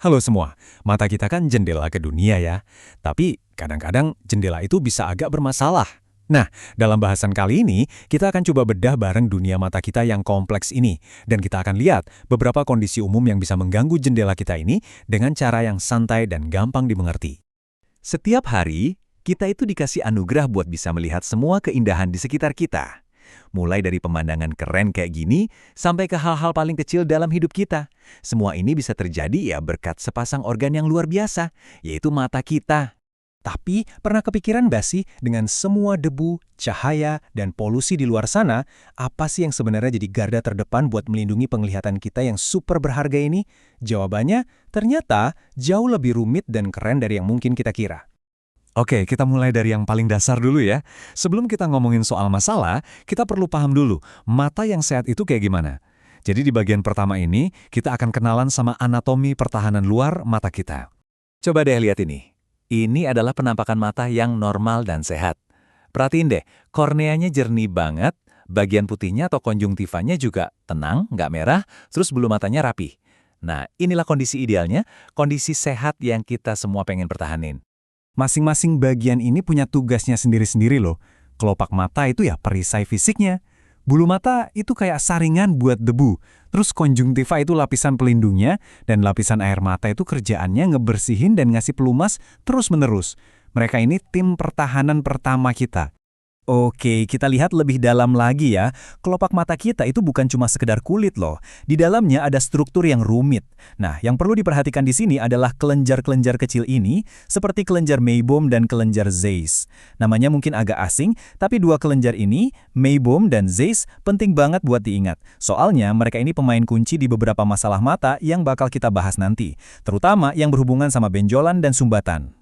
Halo semua, mata kita kan jendela ke dunia ya. Tapi kadang-kadang jendela itu bisa agak bermasalah. Nah, dalam bahasan kali ini, kita akan coba bedah bareng dunia mata kita yang kompleks ini. Dan kita akan lihat beberapa kondisi umum yang bisa mengganggu jendela kita ini dengan cara yang santai dan gampang dimengerti. Setiap hari, kita itu dikasih anugerah buat bisa melihat semua keindahan di sekitar kita. Mulai dari pemandangan keren kayak gini, sampai ke hal-hal paling kecil dalam hidup kita. Semua ini bisa terjadi ya berkat sepasang organ yang luar biasa, yaitu mata kita. Tapi, pernah kepikiran nggak sih dengan semua debu, cahaya, dan polusi di luar sana, apa sih yang sebenarnya jadi garda terdepan buat melindungi penglihatan kita yang super berharga ini? Jawabannya, ternyata jauh lebih rumit dan keren dari yang mungkin kita kira. Oke, kita mulai dari yang paling dasar dulu ya. Sebelum kita ngomongin soal masalah, kita perlu paham dulu, mata yang sehat itu kayak gimana. Jadi di bagian pertama ini, kita akan kenalan sama anatomi pertahanan luar mata kita. Coba deh lihat ini. Ini adalah penampakan mata yang normal dan sehat. Perhatiin deh, korneanya jernih banget, bagian putihnya atau konjungtivanya juga tenang, nggak merah, terus bulu matanya rapi. Nah, inilah kondisi idealnya, kondisi sehat yang kita semua pengen pertahanin. Masing-masing bagian ini punya tugasnya sendiri-sendiri loh. Kelopak mata itu ya perisai fisiknya. Bulu mata itu kayak saringan buat debu. Terus konjungtiva itu lapisan pelindungnya, dan lapisan air mata itu kerjaannya ngebersihin dan ngasih pelumas terus-menerus. Mereka ini tim pertahanan pertama kita. Oke, kita lihat lebih dalam lagi ya. Kelopak mata kita itu bukan cuma sekedar kulit loh. Di dalamnya ada struktur yang rumit. Nah, yang perlu diperhatikan di sini adalah kelenjar-kelenjar kecil ini, seperti kelenjar Meiboom dan kelenjar Zeiss. Namanya mungkin agak asing, tapi dua kelenjar ini, Meiboom dan Zeiss, penting banget buat diingat. Soalnya mereka ini pemain kunci di beberapa masalah mata yang bakal kita bahas nanti, terutama yang berhubungan sama benjolan dan sumbatan.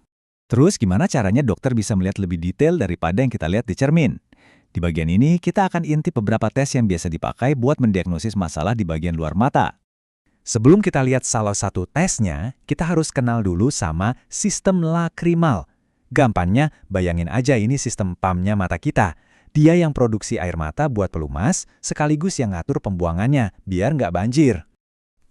Terus gimana caranya dokter bisa melihat lebih detail daripada yang kita lihat di cermin? Di bagian ini, kita akan intip beberapa tes yang biasa dipakai buat mendiagnosis masalah di bagian luar mata. Sebelum kita lihat salah satu tesnya, kita harus kenal dulu sama sistem lakrimal. Gampangnya, bayangin aja ini sistem pumpnya mata kita. Dia yang produksi air mata buat pelumas, sekaligus yang ngatur pembuangannya, biar nggak banjir.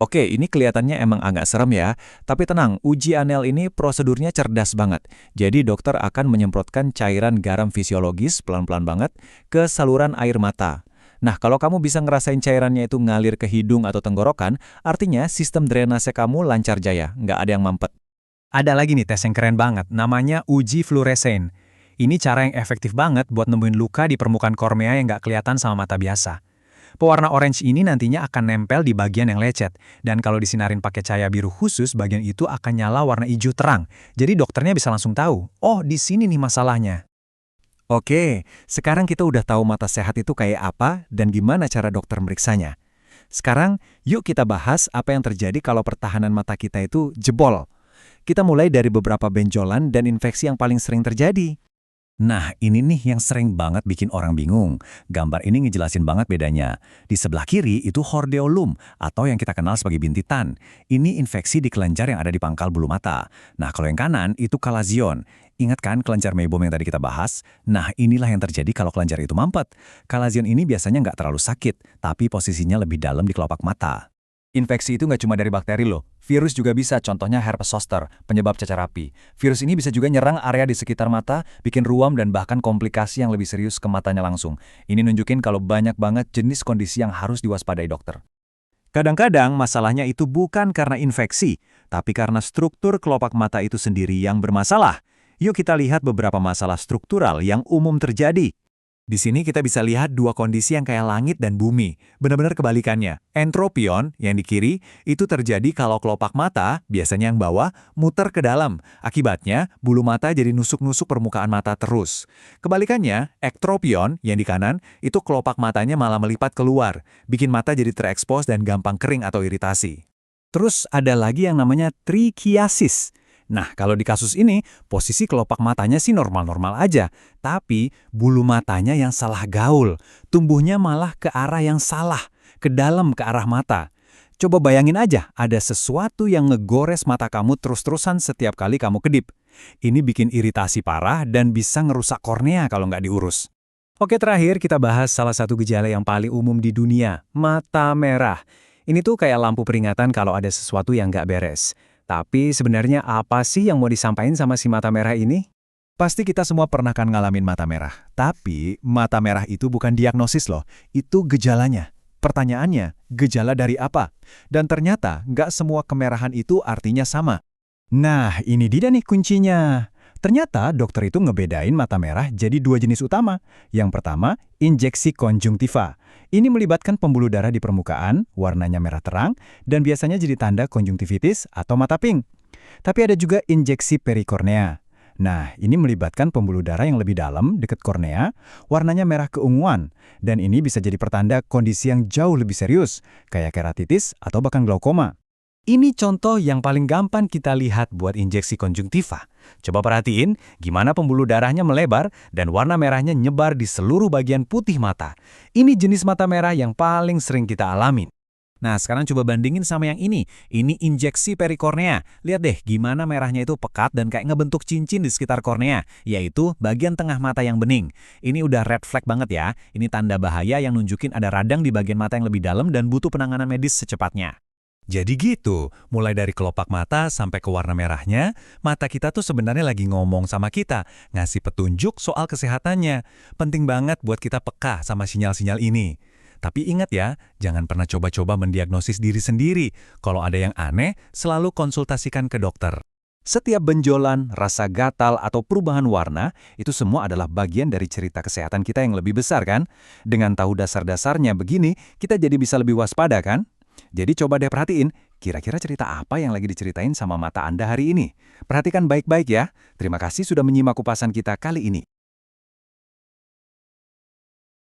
Oke, ini kelihatannya emang agak serem ya. Tapi tenang, uji anel ini prosedurnya cerdas banget. Jadi dokter akan menyemprotkan cairan garam fisiologis pelan-pelan banget ke saluran air mata. Nah, kalau kamu bisa ngerasain cairannya itu ngalir ke hidung atau tenggorokan, artinya sistem drainase kamu lancar jaya, nggak ada yang mampet. Ada lagi nih tes yang keren banget, namanya uji fluoresen. Ini cara yang efektif banget buat nemuin luka di permukaan kornea yang nggak kelihatan sama mata biasa. Pewarna orange ini nantinya akan nempel di bagian yang lecet, dan kalau disinarin pakai cahaya biru khusus, bagian itu akan nyala warna hijau terang. Jadi dokternya bisa langsung tahu, oh di sini nih masalahnya. Oke, sekarang kita udah tahu mata sehat itu kayak apa dan gimana cara dokter meriksanya. Sekarang, yuk kita bahas apa yang terjadi kalau pertahanan mata kita itu jebol. Kita mulai dari beberapa benjolan dan infeksi yang paling sering terjadi. Nah, ini nih yang sering banget bikin orang bingung. Gambar ini ngejelasin banget bedanya. Di sebelah kiri itu hordeolum, atau yang kita kenal sebagai bintitan. Ini infeksi di kelenjar yang ada di pangkal bulu mata. Nah, kalau yang kanan itu kalazion. Ingat kan kelenjar Meiboom yang tadi kita bahas? Nah, inilah yang terjadi kalau kelenjar itu mampet. Kalazion ini biasanya nggak terlalu sakit, tapi posisinya lebih dalam di kelopak mata. Infeksi itu nggak cuma dari bakteri loh. Virus juga bisa, contohnya herpes zoster, penyebab cacar api. Virus ini bisa juga nyerang area di sekitar mata, bikin ruam dan bahkan komplikasi yang lebih serius ke matanya langsung. Ini nunjukin kalau banyak banget jenis kondisi yang harus diwaspadai dokter. Kadang-kadang masalahnya itu bukan karena infeksi, tapi karena struktur kelopak mata itu sendiri yang bermasalah. Yuk kita lihat beberapa masalah struktural yang umum terjadi. Di sini kita bisa lihat dua kondisi yang kayak langit dan bumi, benar-benar kebalikannya. Entropion, yang di kiri, itu terjadi kalau kelopak mata, biasanya yang bawah, muter ke dalam. Akibatnya, bulu mata jadi nusuk-nusuk permukaan mata terus. Kebalikannya, ektropion, yang di kanan, itu kelopak matanya malah melipat keluar, bikin mata jadi terekspos dan gampang kering atau iritasi. Terus ada lagi yang namanya trichiasis. Nah, kalau di kasus ini, posisi kelopak matanya sih normal-normal aja. Tapi, bulu matanya yang salah gaul. Tumbuhnya malah ke arah yang salah, ke dalam ke arah mata. Coba bayangin aja, ada sesuatu yang ngegores mata kamu terus-terusan setiap kali kamu kedip. Ini bikin iritasi parah dan bisa ngerusak kornea kalau nggak diurus. Oke, terakhir kita bahas salah satu gejala yang paling umum di dunia, mata merah. Ini tuh kayak lampu peringatan kalau ada sesuatu yang nggak beres. Tapi sebenarnya apa sih yang mau disampaikan sama si mata merah ini? Pasti kita semua pernah kan ngalamin mata merah. Tapi mata merah itu bukan diagnosis loh, itu gejalanya. Pertanyaannya, gejala dari apa? Dan ternyata nggak semua kemerahan itu artinya sama. Nah, ini dia nih kuncinya. Ternyata dokter itu ngebedain mata merah jadi dua jenis utama. Yang pertama, injeksi konjungtiva. Ini melibatkan pembuluh darah di permukaan, warnanya merah terang, dan biasanya jadi tanda konjungtivitis atau mata pink. Tapi ada juga injeksi perikornea. Nah, ini melibatkan pembuluh darah yang lebih dalam, dekat kornea, warnanya merah keunguan, dan ini bisa jadi pertanda kondisi yang jauh lebih serius, kayak keratitis atau bahkan glaukoma. Ini contoh yang paling gampang kita lihat buat injeksi konjungtiva. Coba perhatiin gimana pembuluh darahnya melebar dan warna merahnya nyebar di seluruh bagian putih mata. Ini jenis mata merah yang paling sering kita alamin. Nah, sekarang coba bandingin sama yang ini. Ini injeksi perikornea. Lihat deh gimana merahnya itu pekat dan kayak ngebentuk cincin di sekitar kornea, yaitu bagian tengah mata yang bening. Ini udah red flag banget ya. Ini tanda bahaya yang nunjukin ada radang di bagian mata yang lebih dalam dan butuh penanganan medis secepatnya. Jadi gitu, mulai dari kelopak mata sampai ke warna merahnya, mata kita tuh sebenarnya lagi ngomong sama kita, ngasih petunjuk soal kesehatannya. Penting banget buat kita peka sama sinyal-sinyal ini. Tapi ingat ya, jangan pernah coba-coba mendiagnosis diri sendiri. Kalau ada yang aneh, selalu konsultasikan ke dokter. Setiap benjolan, rasa gatal, atau perubahan warna, itu semua adalah bagian dari cerita kesehatan kita yang lebih besar kan? Dengan tahu dasar-dasarnya begini, kita jadi bisa lebih waspada kan? Jadi coba deh perhatiin, kira-kira cerita apa yang lagi diceritain sama mata Anda hari ini? Perhatikan baik-baik ya. Terima kasih sudah menyimak kupasan kita kali ini.